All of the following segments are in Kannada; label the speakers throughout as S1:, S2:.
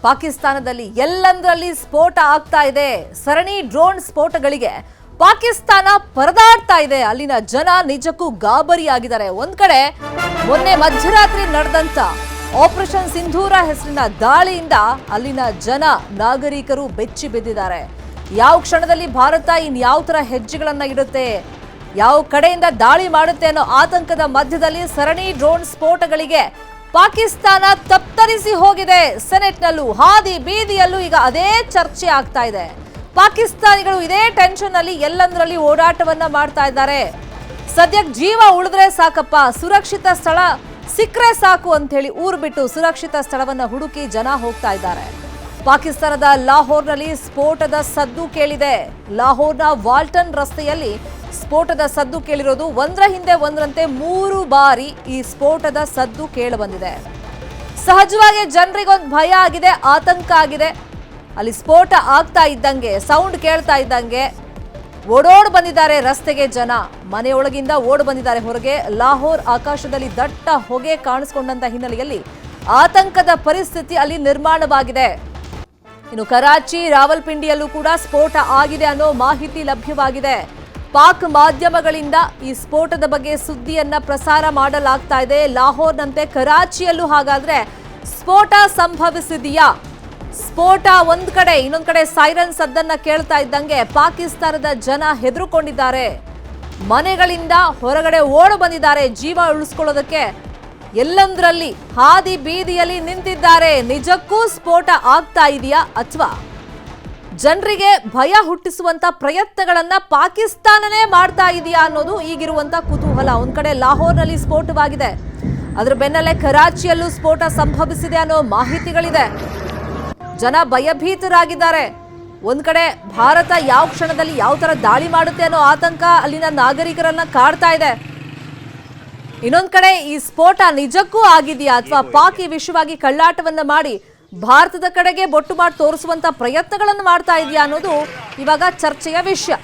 S1: ಪಾಕಿಸ್ತಾನದಲ್ಲಿ ಎಲ್ಲಂದರಲ್ಲಿ ಸ್ಫೋಟ ಆಗ್ತಾ ಇದೆ. ಸರಣಿ ಡ್ರೋನ್ ಸ್ಫೋಟಗಳಿಗೆ ಪಾಕಿಸ್ತಾನ ಪರದಾಡ್ತಾ ಇದೆ. ಅಲ್ಲಿನ ಜನ ನಿಜಕ್ಕೂ ಗಾಬರಿಯಾಗಿದ್ದಾರೆ. ಒಂದ್ ಕಡೆ ಮೊನ್ನೆ ಮಧ್ಯರಾತ್ರಿ ನಡೆದಂತ ಆಪರೇಷನ್ ಸಿಂಧೂರ ಹೆಸರಿನ ದಾಳಿಯಿಂದ ಅಲ್ಲಿನ ಜನ ನಾಗರಿಕರು ಬೆಚ್ಚಿ ಬಿದ್ದಿದ್ದಾರೆ. ಯಾವ ಕ್ಷಣದಲ್ಲಿ ಭಾರತ ಇನ್ಯಾವ ತರ ಹೆಜ್ಜೆಗಳನ್ನ ಇಡುತ್ತೆ, ಯಾವ ಕಡೆಯಿಂದ ದಾಳಿ ಮಾಡುತ್ತೆ ಅನ್ನೋ ಆತಂಕದ ಮಧ್ಯದಲ್ಲಿ ಸರಣಿ ಡ್ರೋನ್ ಸ್ಫೋಟಗಳಿಗೆ ಪಾಕಿಸ್ತಾನ ತತ್ತರಿಸಿ ಹೋಗಿದೆ. ಸೆನೆಟ್ನಲ್ಲೂ ಹಾದಿ ಬೀದಿಯಲ್ಲೂ ಈಗ ಅದೇ ಚರ್ಚೆ ಆಗ್ತಾ ಇದೆ. ಪಾಕಿಸ್ತಾನಿಗಳು ಇದೇ ಟೆನ್ಷನ್ ಅಲ್ಲಿ ಎಲ್ಲಂದ್ರಲ್ಲಿ ಓಡಾಟವನ್ನ ಮಾಡ್ತಾ ಇದ್ದಾರೆ. ಸದ್ಯಕ್ಕೆ ಜೀವ ಉಳಿದ್ರೆ ಸಾಕಪ್ಪ, ಸುರಕ್ಷಿತ ಸ್ಥಳ ಸಿಕ್ಕರೆ ಸಾಕು ಅಂತ ಹೇಳಿ ಊರು ಬಿಟ್ಟು ಸುರಕ್ಷಿತ ಸ್ಥಳವನ್ನ ಹುಡುಕಿ ಜನ ಹೋಗ್ತಾ ಇದ್ದಾರೆ. ಪಾಕಿಸ್ತಾನದ ಲಾಹೋರ್ನಲ್ಲಿ ಸ್ಫೋಟದ ಸದ್ದು ಕೇಳಿದೆ. ಲಾಹೋರ್ನ ವಾಲ್ಟನ್ ರಸ್ತೆಯಲ್ಲಿ ಸ್ಫೋಟದ ಸದ್ದು ಕೇಳಿರೋದು. ಒಂದರ ಹಿಂದೆ ಒಂದರಂತೆ 3 ಬಾರಿ ಈ ಸ್ಫೋಟದ ಸದ್ದು ಕೇಳಿ ಬಂದಿದೆ. ಸಹಜವಾಗಿ ಜನರಿಗೊಂದು ಭಯ ಆಗಿದೆ, ಆತಂಕ ಆಗಿದೆ. ಅಲ್ಲಿ ಸ್ಫೋಟ ಆಗ್ತಾ ಇದ್ದಂಗೆ, ಸೌಂಡ್ ಕೇಳ್ತಾ ಇದ್ದಂಗೆ ಓಡೋಡ್ ಬಂದಿದ್ದಾರೆ ರಸ್ತೆಗೆ ಜನ. ಮನೆಯೊಳಗಿಂದ ಓಡ್ ಬಂದಿದ್ದಾರೆ ಹೊರಗೆ. ಲಾಹೋರ್ ಆಕಾಶದಲ್ಲಿ ದಟ್ಟ ಹೊಗೆ ಕಾಣಿಸಿಕೊಂಡಂತ ಹಿನ್ನೆಲೆಯಲ್ಲಿ ಆತಂಕದ ಪರಿಸ್ಥಿತಿ ಅಲ್ಲಿ ನಿರ್ಮಾಣವಾಗಿದೆ. ಇನ್ನು ಕರಾಚಿ, ರಾವಲ್ಪಿಂಡಿಯಲ್ಲೂ ಕೂಡ ಸ್ಫೋಟ ಆಗಿದೆ ಅನ್ನೋ ಮಾಹಿತಿ ಲಭ್ಯವಾಗಿದೆ. ಪಾಕ್ ಮಾಧ್ಯಮಗಳಿಂದ ಈ ಸ್ಫೋಟದ ಬಗ್ಗೆ ಸುದ್ದಿಯನ್ನ ಪ್ರಸಾರ ಮಾಡಲಾಗ್ತಾ ಇದೆ. ಲಾಹೋರ್ನಂತೆ ಕರಾಚಿಯಲ್ಲೂ ಹಾಗಾದ್ರೆ ಸ್ಫೋಟ ಸಂಭವಿಸಿದೆಯಾ? ಸ್ಫೋಟ ಒಂದ್ ಕಡೆ, ಇನ್ನೊಂದ್ ಕಡೆ ಸೈರನ್ ಸದ್ದನ್ನ ಕೇಳ್ತಾ ಇದ್ದಂಗೆ ಪಾಕಿಸ್ತಾನದ ಜನ ಹೆದರುಕೊಂಡಿದ್ದಾರೆ. ಮನೆಗಳಿಂದ ಹೊರಗಡೆ ಓಡು ಬಂದಿದ್ದಾರೆ ಜೀವ ಉಳಿಸ್ಕೊಳ್ಳೋದಕ್ಕೆ. ಎಲ್ಲಂದ್ರಲ್ಲಿ ಹಾದಿ ಬೀದಿಯಲ್ಲಿ ನಿಂತಿದ್ದಾರೆ. ನಿಜಕ್ಕೂ ಸ್ಫೋಟ ಆಗ್ತಾ ಇದೆಯಾ ಅಥವಾ ಜನರಿಗೆ ಭಯ ಹುಟ್ಟಿಸುವಂತ ಪ್ರಯತ್ನಗಳನ್ನ ಪಾಕಿಸ್ತಾನನೇ ಮಾಡ್ತಾ ಇದೆಯಾ ಅನ್ನೋದು ಈಗಿರುವಂತ ಕುತೂಹಲ. ಒಂದ್ ಕಡೆ ಲಾಹೋರ್ನಲ್ಲಿ ಸ್ಫೋಟವಾಗಿದೆ, ಅದ್ರ ಬೆನ್ನಲ್ಲೇ ಕರಾಚಿಯಲ್ಲೂ ಸ್ಫೋಟ ಸಂಭವಿಸಿದೆ ಅನ್ನೋ ಮಾಹಿತಿಗಳಿದೆ. ಜನ ಭಯಭೀತರಾಗಿದ್ದಾರೆ. ಒಂದ್ ಕಡೆ ಭಾರತ ಯಾವ ಕ್ಷಣದಲ್ಲಿ ಯಾವ ತರ ದಾಳಿ ಮಾಡುತ್ತೆ ಅನ್ನೋ ಆತಂಕ ಅಲ್ಲಿನ ನಾಗರಿಕರನ್ನ ಕಾಡ್ತಾ ಇದೆ. ಇನ್ನೊಂದ್ ಕಡೆ ಈ ಸ್ಫೋಟ ನಿಜಕ್ಕೂ ಆಗಿದೆಯಾ ಅಥವಾ ಪಾಕ್ ಈ ವಿಷಯವಾಗಿ ಕಳ್ಳಾಟವನ್ನ ಮಾಡಿ ಭಾರತದ ಕಡೆಗೆ ಬೊಟ್ಟು ಮಾಡಿ ತೋರಿಸುವಂತ ಪ್ರಯತ್ನಗಳನ್ನು ಮಾಡ್ತಾ ಇದೆಯಾ ಅನ್ನೋದು ಇವಾಗ ಚರ್ಚೆಯ ವಿಷಯ.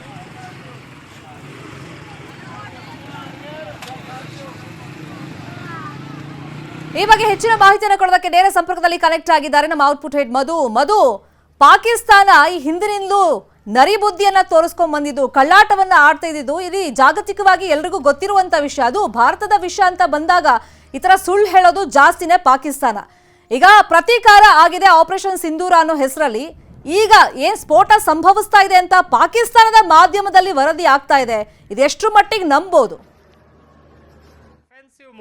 S1: ಈ ಬಗ್ಗೆ ಹೆಚ್ಚಿನ ಮಾಹಿತಿಯನ್ನು ಕೊಡೋದಕ್ಕೆ ನೇರ ಸಂಪರ್ಕದಲ್ಲಿ ಕನೆಕ್ಟ್ ಆಗಿದ್ದಾರೆ ನಮ್ಮ ಔಟ್ಪುಟ್ ಹೆಡ್ ಮಧು. ಪಾಕಿಸ್ತಾನ ಈ ಹಿಂದಿನಿಂದಲೂ ನರಿಬುದ್ಧಿಯನ್ನ ತೋರಿಸ್ಕೊಂಡ್ ಬಂದಿದ್ದು, ಕಳ್ಳಾಟವನ್ನ ಆಡ್ತಾ ಇದ್ದಿದ್ದು ಇಡೀ ಜಾಗತಿಕವಾಗಿ ಎಲ್ರಿಗೂ ಗೊತ್ತಿರುವಂತ ವಿಷಯ. ಅದು ಭಾರತದ ವಿಷಯ ಅಂತ ಬಂದಾಗ ಈ ತರ ಸುಳ್ಳು ಹೇಳೋದು ಜಾಸ್ತಿನೇ ಪಾಕಿಸ್ತಾನ. ಈಗ ಪ್ರತೀಕಾರ ಆಗಿದೆ ಆಪರೇಷನ್ ಸಿಂಧೂರ ಅನ್ನೋ ಹೆಸರಲ್ಲಿ. ಈಗ ಏನ್ ಸ್ಫೋಟ ಸಂಭವಿಸ್ತಾ ಇದೆ ಅಂತ ಪಾಕಿಸ್ತಾನದ ಮಾಧ್ಯಮದಲ್ಲಿ ವರದಿ ಆಗ್ತಾ ಇದೆ, ಇದೆಷ್ಟು ಮಟ್ಟಿಗೆ ನಂಬೋದು?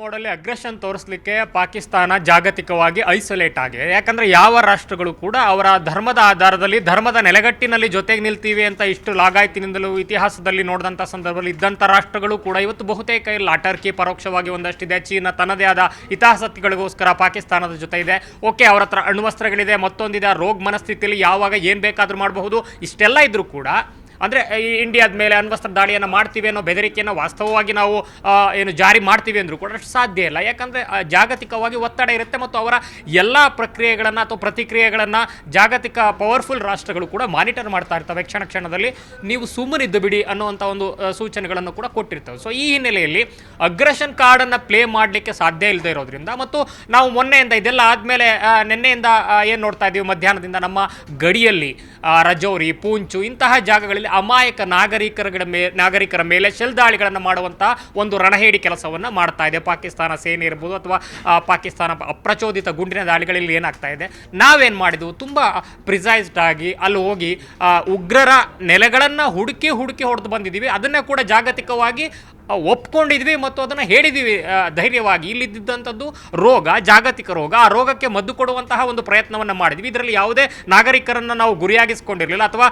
S2: ಮೋಡಲ್ಲಿ ಅಗ್ರೆಷನ್ ತೋರಿಸಲಿಕ್ಕೆ ಪಾಕಿಸ್ತಾನ ಜಾಗತಿಕವಾಗಿ ಐಸೋಲೇಟ್ ಆಗಿದೆ. ಯಾಕಂದ್ರೆ ಯಾವ ರಾಷ್ಟ್ರಗಳು ಕೂಡ ಅವರ ಧರ್ಮದ ಆಧಾರದಲ್ಲಿ, ಧರ್ಮದ ನೆಲೆಗಟ್ಟಿನಲ್ಲಿ ಜೊತೆಗೆ ನಿಲ್ತೀವಿ ಅಂತ ಇಷ್ಟು ಲಾಗಾಯ್ತಿನಿಂದಲೂ ಇತಿಹಾಸದಲ್ಲಿ ನೋಡಿದಂಥ ಸಂದರ್ಭದಲ್ಲಿ ಇದ್ದಂಥ ರಾಷ್ಟ್ರಗಳು ಕೂಡ ಇವತ್ತು ಬಹುತೇಕ ಇಲ್ಲ. ಟರ್ಕಿ ಪರೋಕ್ಷವಾಗಿ ಒಂದಷ್ಟಿದೆ, ಚೀನಾ ತನ್ನದೇ ಆದ ಹಿತಾಸಕ್ತಿಗಳಿಗೋಸ್ಕರ ಪಾಕಿಸ್ತಾನದ ಜೊತೆ ಇದೆ. ಓಕೆ, ಅವರ ಹತ್ರ ಅಣ್ವಸ್ತ್ರಗಳಿದೆ, ಮತ್ತೊಂದಿದೆ, ರೋಗ ಮನಸ್ಥಿತಿಯಲ್ಲಿ ಯಾವಾಗ ಏನು ಬೇಕಾದರೂ ಮಾಡಬಹುದು. ಇಷ್ಟೆಲ್ಲ ಇದ್ರೂ ಕೂಡ ಅಂದರೆ ಇಂಡಿಯಾದ ಮೇಲೆ ಅಣ್ವಸ್ತ್ರ ದಾಳಿಯನ್ನು ಮಾಡ್ತೀವಿ ಅನ್ನೋ ಬೆದರಿಕೆಯನ್ನು ವಾಸ್ತವವಾಗಿ ನಾವು ಏನು ಜಾರಿ ಮಾಡ್ತೀವಿ ಅಂದರೂ ಕೂಡ ಅಷ್ಟು ಸಾಧ್ಯ ಇಲ್ಲ. ಯಾಕಂದರೆ ಜಾಗತಿಕವಾಗಿ ಒತ್ತಡ ಇರುತ್ತೆ ಮತ್ತು ಅವರ ಎಲ್ಲ ಪ್ರಕ್ರಿಯೆಗಳನ್ನು ಅಥವಾ ಪ್ರತಿಕ್ರಿಯೆಗಳನ್ನು ಜಾಗತಿಕ ಪವರ್ಫುಲ್ ರಾಷ್ಟ್ರಗಳು ಕೂಡ ಮಾನಿಟರ್ ಮಾಡ್ತಾ ಇರ್ತವೆ. ಕ್ಷಣದಲ್ಲಿ ನೀವು ಸುಮ್ಮನಿದ್ದು ಬಿಡಿ ಅನ್ನುವಂಥ ಒಂದು ಸೂಚನೆಗಳನ್ನು ಕೂಡ ಕೊಟ್ಟಿರ್ತವೆ. ಸೊ ಈ ಹಿನ್ನೆಲೆಯಲ್ಲಿ ಅಗ್ರೆಷನ್ ಕಾರ್ಡನ್ನು ಪ್ಲೇ ಮಾಡಲಿಕ್ಕೆ ಸಾಧ್ಯ ಇಲ್ಲದೆ ಇರೋದ್ರಿಂದ, ಮತ್ತು ನಾವು ಮೊನ್ನೆಯಿಂದ ಇದೆಲ್ಲ ಆದಮೇಲೆ ನಿನ್ನೆಯಿಂದ ಏನು ನೋಡ್ತಾ ಇದ್ದೀವಿ, ಮಧ್ಯಾಹ್ನದಿಂದ ನಮ್ಮ ಗಡಿಯಲ್ಲಿ ರಜೌರಿ, ಪೂಂಚು ಇಂತಹ ಜಾಗಗಳಲ್ಲಿ ಅಮಾಯಕ ನಾಗರಿಕರ ಮೇಲೆ ಶೆಲ್ ದಾಳಿಗಳನ್ನು ಮಾಡುವಂಥ ಒಂದು ರಣಹೇಡಿ ಕೆಲಸವನ್ನು ಮಾಡ್ತಾ ಇದೆ ಪಾಕಿಸ್ತಾನ ಸೇನೆ ಇರ್ಬೋದು ಅಥವಾ ಪಾಕಿಸ್ತಾನ ಅಪ್ರಚೋದಿತ ಗುಂಡಿನ ದಾಳಿಗಳಲ್ಲಿ ಏನಾಗ್ತಾ ಇದೆ. ನಾವೇನು ಮಾಡಿದ್ವು, ತುಂಬ ಪ್ರಿಸೈಸ್ಡ್ ಆಗಿ ಅಲ್ಲಿ ಹೋಗಿ ಉಗ್ರರ ನೆಲೆಗಳನ್ನು ಹುಡುಕಿ ಹೊಡೆದು ಬಂದಿದ್ದೀವಿ. ಅದನ್ನೇ ಕೂಡ ಜಾಗತಿಕವಾಗಿ ಒಪ್ಕೊಂಡಿದ್ವಿ ಮತ್ತು ಅದನ್ನು ಹೇಳಿದ್ದೀವಿ ಧೈರ್ಯವಾಗಿ. ಇಲ್ಲಿದ್ದಂಥದ್ದು ರೋಗ, ಜಾಗತಿಕ ರೋಗ, ಆ ರೋಗಕ್ಕೆ ಮದ್ದು ಕೊಡುವಂತಹ ಒಂದು ಪ್ರಯತ್ನವನ್ನು ಮಾಡಿದ್ವಿ. ಇದರಲ್ಲಿ ಯಾವುದೇ ನಾಗರಿಕರನ್ನು ನಾವು ಗುರಿಯಾಗಿಸ್ಕೊಂಡಿರಲಿಲ್ಲ ಅಥವಾ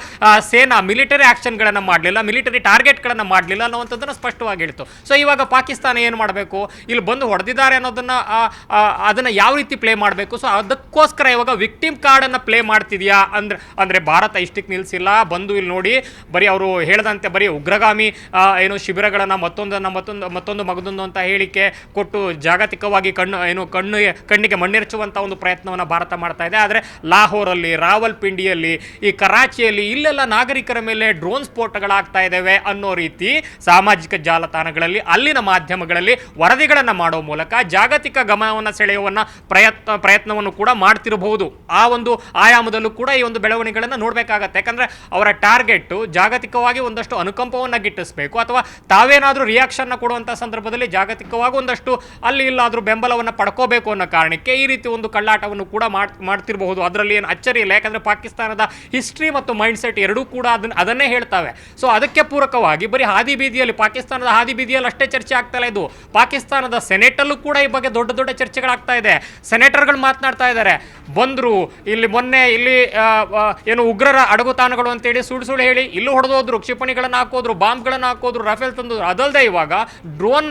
S2: ಸೇನಾ ಮಿಲಿಟರಿ ಆ್ಯಕ್ಷನ್ಗಳನ್ನು ಮಾಡಲಿಲ್ಲ, ಮಿಲಿಟರಿ ಟಾರ್ಗೆಟ್ಗಳನ್ನು ಮಾಡಲಿಲ್ಲ ಅನ್ನುವಂಥದ್ದನ್ನು ಸ್ಪಷ್ಟವಾಗಿ ಹೇಳ್ತು. ಸೊ ಇವಾಗ ಪಾಕಿಸ್ತಾನ ಏನು ಮಾಡಬೇಕು, ಇಲ್ಲಿ ಬಂದು ಹೊಡೆದಿದ್ದಾರೆ ಅನ್ನೋದನ್ನು ಅದನ್ನು ಯಾವ ರೀತಿ ಪ್ಲೇ ಮಾಡಬೇಕು. ಸೊ ಅದಕ್ಕೋಸ್ಕರ ಇವಾಗ ವಿಕ್ಟಿಮ್ ಕಾರ್ಡನ್ನು ಪ್ಲೇ ಮಾಡ್ತಿದೆಯಾ ಅಂದರೆ ಭಾರತ ಇಷ್ಟಕ್ಕೆ ನಿಲ್ಲಿಸಿಲ್ಲ. ಬಂದು ಇಲ್ಲಿ ನೋಡಿ, ಬರೀ ಅವರು ಹೇಳ್ದಂತೆ ಬರೀ ಉಗ್ರಗಾಮಿ ಏನು ಶಿಬಿರಗಳನ್ನು ಮತ್ತೊಂದು ಮತ್ತೊಂದು ಮಗದೊಂದು ಅಂತ ಹೇಳಿಕೆ ಕೊಟ್ಟು ಜಾಗತಿಕವಾಗಿ ಕಣ್ಣಿಗೆ ಮಣ್ಣೆರಚುವಂತ ಒಂದು ಪ್ರಯತ್ನವನ್ನು ಭಾರತ ಮಾಡ್ತಾ ಇದೆ. ಆದರೆ ಲಾಹೋರಲ್ಲಿ, ರಾವಲ್ಪಿಂಡಿಯಲ್ಲಿ, ಈ ಕರಾಚಿಯಲ್ಲಿ ಇಲ್ಲೆಲ್ಲ ನಾಗರಿಕರ ಮೇಲೆ ಡ್ರೋನ್ ಸ್ಫೋಟಗಳಾಗ್ತಾ ಇದ್ದಾವೆ ಅನ್ನೋ ರೀತಿ ಸಾಮಾಜಿಕ ಜಾಲತಾಣಗಳಲ್ಲಿ ಅಲ್ಲಿನ ಮಾಧ್ಯಮಗಳಲ್ಲಿ ವರದಿಗಳನ್ನು ಮಾಡೋ ಮೂಲಕ ಜಾಗತಿಕ ಗಮನವನ್ನು ಸೆಳೆಯುವ ಪ್ರಯತ್ನವನ್ನು ಕೂಡ ಮಾಡ್ತಿರಬಹುದು. ಆ ಒಂದು ಆಯಾಮದಲ್ಲೂ ಕೂಡ ಈ ಒಂದು ಬೆಳವಣಿಗೆಗಳನ್ನು ನೋಡಬೇಕಾಗತ್ತೆ. ಯಾಕಂದ್ರೆ ಅವರ ಟಾರ್ಗೆಟ್ ಜಾಗತಿಕವಾಗಿ ಒಂದಷ್ಟು ಅನುಕಂಪವನ್ನು ಗಿಟ್ಟಿಸಬೇಕು, ಅಥವಾ ತಾವೇನಾದರೂ ರಿಯಾಕ್ಷನ್ ಕೊಡುವಂತಹ ಸಂದರ್ಭದಲ್ಲಿ ಜಾಗತಿಕವಾಗಿ ಒಂದಷ್ಟು ಅಲ್ಲಿ ಇಲ್ಲಾದರೂ ಬೆಂಬಲವನ್ನು ಪಡ್ಕೋಬೇಕು ಅನ್ನೋ ಕಾರಣಕ್ಕೆ ಈ ರೀತಿ ಒಂದು ಕಳ್ಳಾಟವನ್ನು ಕೂಡ ಮಾಡ್ತಿರಬಹುದು. ಅದರಲ್ಲಿ ಏನು ಅಚ್ಚರಿ ಇಲ್ಲ. ಯಾಕಂದ್ರೆ ಪಾಕಿಸ್ತಾನದ ಹಿಸ್ಟ್ರಿ ಮತ್ತು ಮೈಂಡ್ ಸೆಟ್ ಎರಡೂ ಕೂಡ ಅದನ್ನೇ ಹೇಳ್ತವೆ. ಸೊ ಅದಕ್ಕೆ ಪೂರಕವಾಗಿ ಬರೀ ಹಾದಿ ಬೀದಿಯಲ್ಲಿ, ಪಾಕಿಸ್ತಾನದ ಹಾದಿ ಬೀದಿಯಲ್ಲಿ ಅಷ್ಟೇ ಚರ್ಚೆ ಆಗ್ತಾ ಇಲ್ಲ. ಇದು ಪಾಕಿಸ್ತಾನದ ಸೆನೆಟ್ ಅಲ್ಲೂ ಕೂಡ ಈ ಬಗ್ಗೆ ದೊಡ್ಡ ದೊಡ್ಡ ಚರ್ಚೆಗಳಾಗ್ತಾ ಇದೆ. ಸೆನೆಟರ್ಗಳು ಮಾತನಾಡ್ತಾ ಇದ್ದಾರೆ. ಬಂದ್ರು ಇಲ್ಲಿ ಮೊನ್ನೆ ಇಲ್ಲಿ ಏನು ಉಗ್ರರ ಅಡಗುತಾಣಗಳು ಅಂತೇಳಿ ಸುಳ್ಳು ಹೇಳಿ ಇಲ್ಲೂ ಹೊಡೆದೋದ್ರು, ಕ್ಷಿಪಣಿಗಳನ್ನು ಹಾಕೋದ್ರು, ಬಾಂಬ್ಗಳನ್ನು ಹಾಕೋದ್ರು, ರಫೇಲ್ ತಂದ್ರು. ಅದಲ್ಲದೆ ಇವಾಗ ಡ್ರೋನ್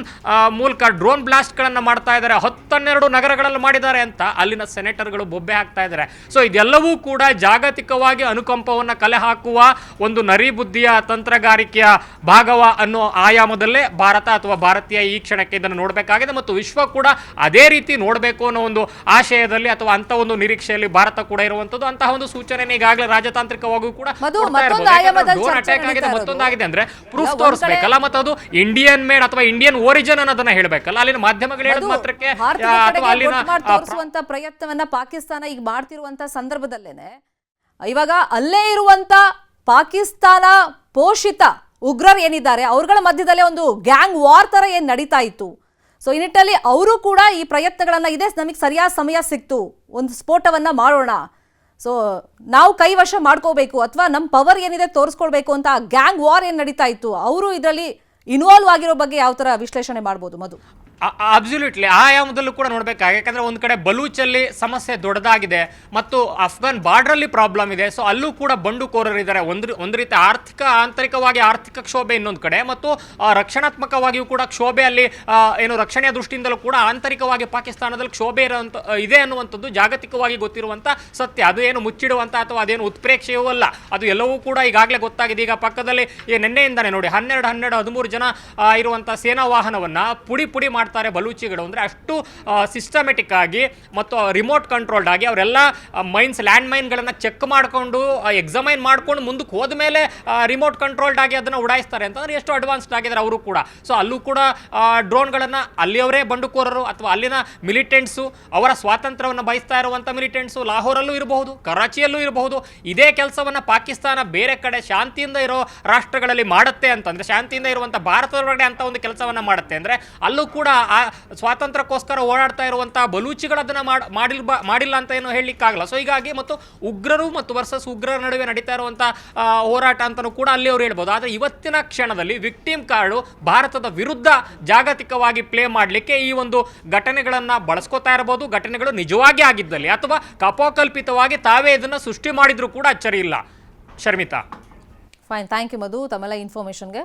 S2: ಮೂಲಕ ಡ್ರೋನ್ ಬ್ಲಾಸ್ಟ್ಗಳನ್ನು ಮಾಡ್ತಾ ಇದ್ದಾರೆ. 12 ನಗರಗಳಲ್ಲಿ ಮಾಡಿದ್ದಾರೆ ಅಂತ ಅಲ್ಲಿನ ಸೆನೆಟರ್ಗಳು ಬೊಬ್ಬೆ ಹಾಕ್ತಾ ಇದ್ದಾರೆ. ಸೊ ಇದೆಲ್ಲವೂ ಕೂಡ ಜಾಗತಿಕವಾಗಿ ಅನುಕಂಪವನ್ನು ಕಲೆ ಹಾಕುವ ಒಂದು ನರಿಬುದ್ಧಿಯ ತಂತ್ರಗಾರಿಕೆಯ ಭಾಗವ ಅನ್ನೋ ಆಯಾಮದಲ್ಲೇ ಭಾರತ ಅಥವಾ ಭಾರತೀಯ ಈ ಕ್ಷಣಕ್ಕೆ ಇದನ್ನು ನೋಡಬೇಕಾಗಿದೆ. ಮತ್ತು ವಿಶ್ವ ಕೂಡ ಅದೇ ರೀತಿ ನೋಡಬೇಕು ಅನ್ನೋ ಒಂದು ಆಶಯದಲ್ಲಿ ಅಥವಾ ಅಂತ ಒಂದು ನಿರೀಕ್ಷೆಯಲ್ಲಿ ಭಾರತ ಕೂಡ ಇರುವಂತದ್ದು. ಅಂತಹ ಒಂದು ಸೂಚನೆ ಈಗಾಗಲೇ ರಾಜತಾಂತ್ರಿಕವಾಗಿಯೂ ಕೂಡ ಮತ್ತೊಂದಾಗಿದೆ ಅಂದ್ರೆ ಪ್ರೂಫ್ ತೋರಿಸಬೇಕಲ್ಲ, ಮತ್ತು ಅದು ಇಂಡಿಯನ್ ಮೇಡ್ ಅಥವಾ ಇಂಡಿಯನ್ ಒರಿಜಿನ್ ಅನ್ನೋದನ್ನ ಹೇಳಬೇಕಲ್ಲ. ಅಲ್ಲಿನ ಮಾಧ್ಯಮಗಳು ಹೇಳೋದು ಮಾತ್ರಕ್ಕೆ ಅಥವಾ ಅಲ್ಲಿನ
S1: ತೋರಿಸುವಂತ ಪ್ರಯತ್ನವನ್ನ ಪಾಕಿಸ್ತಾನ ಈಗ ಮಾಡ್ತಿರುವಂತ ಸಂದರ್ಭದಲ್ಲೇನೆ ಇವಾಗ ಅಲ್ಲೇ ಇರುವಂತ ಪಾಕಿಸ್ತಾನ ಪೋಷಿತ ಉಗ್ರರು ಏನಿದ್ದಾರೆ ಅವ್ರಗಳ ಮಧ್ಯದಲ್ಲೇ ಒಂದು ಗ್ಯಾಂಗ್ ವಾರ್ ತರ ಏನ್ ನಡೀತಾ ಇತ್ತು. ಸೊ ಈ ನಿಟ್ಟಲ್ಲಿ ಅವರು ಕೂಡ ಈ ಪ್ರಯತ್ನಗಳನ್ನ ಇದೆ ನಮಗೆ ಸರಿಯಾದ ಸಮಯ ಸಿಕ್ತು, ಒಂದು ಸ್ಫೋಟವನ್ನ ಮಾಡೋಣ, ಸೊ ನಾವು ಕೈವಶ ಮಾಡ್ಕೋಬೇಕು ಅಥವಾ ನಮ್ಮ ಪವರ್ ಏನಿದೆ ತೋರಿಸ್ಕೊಳ್ಬೇಕು ಅಂತ ಗ್ಯಾಂಗ್ ವಾರ್ ಏನ್ ನಡೀತಾ ಇತ್ತು, ಅವರು ಇದರಲ್ಲಿ ಇನ್ವಾಲ್ವ್ ಆಗಿರೋ ಬಗ್ಗೆ ಯಾವ ತರ ವಿಶ್ಲೇಷಣೆ ಮಾಡ್ಬೋದು ಮಧು?
S2: ಅಬ್ಸಲ್ಯೂಟ್ಲಿ ಆಯಾಮದಲ್ಲೂ ಕೂಡ ನೋಡಬೇಕಾಗಿ. ಯಾಕಂದ್ರೆ ಒಂದು ಕಡೆ ಬಲೂಚಲ್ಲಿ ಸಮಸ್ಯೆ ದೊಡ್ಡದಾಗಿದೆ ಮತ್ತು ಅಫ್ಘಾನ್ ಬಾರ್ಡ್ರಲ್ಲಿ ಪ್ರಾಬ್ಲಮ್ ಇದೆ. ಸೊ ಅಲ್ಲೂ ಕೂಡ ಬಂಡುಕೋರರಿದ್ದಾರೆ. ಒಂದು ರೀತಿ ಆಂತರಿಕವಾಗಿ ಆರ್ಥಿಕ ಕ್ಷೋಭೆ ಇನ್ನೊಂದು ಕಡೆ, ಮತ್ತು ರಕ್ಷಣಾತ್ಮಕವಾಗಿಯೂ ಕೂಡ ಕ್ಷೋಭೆ ಅಲ್ಲಿ ಏನು ರಕ್ಷಣೆಯ ದೃಷ್ಟಿಯಿಂದಲೂ ಕೂಡ ಆಂತರಿಕವಾಗಿ ಪಾಕಿಸ್ತಾನದಲ್ಲಿ ಕ್ಷೋಭೆ ಇದೆ ಅನ್ನುವಂಥದ್ದು ಜಾಗತಿಕವಾಗಿ ಗೊತ್ತಿರುವಂಥ ಸತ್ಯ. ಅದು ಏನು ಮುಚ್ಚಿಡುವಂಥ ಅಥವಾ ಅದೇನು ಉತ್ಪ್ರೇಕ್ಷೆಯೂ ಅಲ್ಲ, ಅದು ಎಲ್ಲವೂ ಕೂಡ ಈಗಾಗಲೇ ಗೊತ್ತಾಗಿದೆ. ಈಗ ಪಕ್ಕದಲ್ಲಿ ನಿನ್ನೆಯಿಂದಾನೆ ನೋಡಿ 13 ಜನ ಇರುವಂಥ ಸೇನಾ ವಾಹನವನ್ನು ಪುಡಿ ಮಾಡ್ತಾರೆ ಬಲೂಚಿಗಳು. ಅಂದರೆ ಅಷ್ಟು ಸಿಸ್ಟಮೆಟಿಕ್ ಆಗಿ ಮತ್ತು ರಿಮೋಟ್ ಕಂಟ್ರೋಲ್ಡ್ ಆಗಿ ಅವರೆಲ್ಲ ಲ್ಯಾಂಡ್ ಮೈನ್ಗಳನ್ನು ಚೆಕ್ ಮಾಡಿಕೊಂಡು ಎಕ್ಸಾಮೈನ್ ಮಾಡ್ಕೊಂಡು ಮುಂದಕ್ಕೆ ಹೋದ ಮೇಲೆ ರಿಮೋಟ್ ಕಂಟ್ರೋಲ್ಡ್ ಆಗಿ ಅದನ್ನು ಉಡಾಯಿಸ್ತಾರೆ ಅಂತಂದ್ರೆ ಎಷ್ಟು ಅಡ್ವಾನ್ಸ್ಡ್ ಆಗಿದ್ದಾರೆ ಅವರು ಕೂಡ. ಸೊ ಅಲ್ಲೂ ಕೂಡ ಡ್ರೋನ್ಗಳನ್ನು ಅಲ್ಲಿಯವರೇ ಬಂಡುಕೋರರು ಅಥವಾ ಅಲ್ಲಿನ ಮಿಲಿಟೆಂಟ್ಸು, ಅವರ ಸ್ವಾತಂತ್ರ್ಯವನ್ನು ಬಯಸ್ತಾ ಇರುವಂಥ ಮಿಲಿಟೆಂಟ್ಸು ಲಾಹೋರಲ್ಲೂ ಇರಬಹುದು, ಕರಾಚಿಯಲ್ಲೂ ಇರಬಹುದು. ಇದೇ ಕೆಲಸವನ್ನು ಪಾಕಿಸ್ತಾನ ಬೇರೆ ಕಡೆ ಶಾಂತಿಯಿಂದ ಇರೋ ರಾಷ್ಟ್ರಗಳಲ್ಲಿ ಮಾಡುತ್ತೆ ಅಂತಂದರೆ, ಶಾಂತಿಯಿಂದ ಇರುವಂಥ ಭಾರತದೊಳಗಡೆ ಅಂತ ಒಂದು ಕೆಲಸವನ್ನು ಮಾಡುತ್ತೆ ಅಂದರೆ ಅಲ್ಲೂ ಕೂಡ ಆ ಸ್ವಾತಂತ್ರ್ಯಕ್ಕೋಸ್ಕರ ಓಡಾಡ್ತಾ ಇರುವಂತಹ ಬಲೂಚಿಗಳು ಅದನ್ನ ಮಾಡಿಲ್ಲ ಅಂತ ಏನೋ ಹೇಳಲಿಕ್ಕಾಗಲ್ಲ. ಸೊ ಹೀಗಾಗಿ ಮತ್ತು ಉಗ್ರರು ಮತ್ತು ವರ್ಸಸ್ ಉಗ್ರರ ನಡುವೆ ನಡೀತಾ ಇರುವಂತಹ ಹೋರಾಟ ಅಂತಲೂ ಕೂಡ ಅಲ್ಲಿ ಅವರು ಹೇಳ್ಬೋದು. ಆದರೆ ಇವತ್ತಿನ ಕ್ಷಣದಲ್ಲಿ ವಿಕ್ಟಿಮ್ ಕಾರ್ಡು ಭಾರತದ ವಿರುದ್ಧ ಜಾಗತಿಕವಾಗಿ ಪ್ಲೇ ಮಾಡಲಿಕ್ಕೆ ಈ ಒಂದು ಘಟನೆಗಳನ್ನು ಬಳಸ್ಕೋತಾ ಇರಬಹುದು. ಘಟನೆಗಳು ನಿಜವಾಗಿ ಆಗಿದ್ದಲ್ಲಿ ಅಥವಾ ಕಪೋಕಲ್ಪಿತವಾಗಿ ತಾವೇ ಇದನ್ನು ಸೃಷ್ಟಿ ಮಾಡಿದ್ರು ಕೂಡ ಅಚ್ಚರಿ ಇಲ್ಲ. ಶರ್ಮಿತಾ,
S1: ಫೈನ್, ಥ್ಯಾಂಕ್ ಯು ಮಧು ತಮ್ಮೆಲ್ಲ ಇನ್ಫಾರ್ಮೇಶನ್ಗೆ.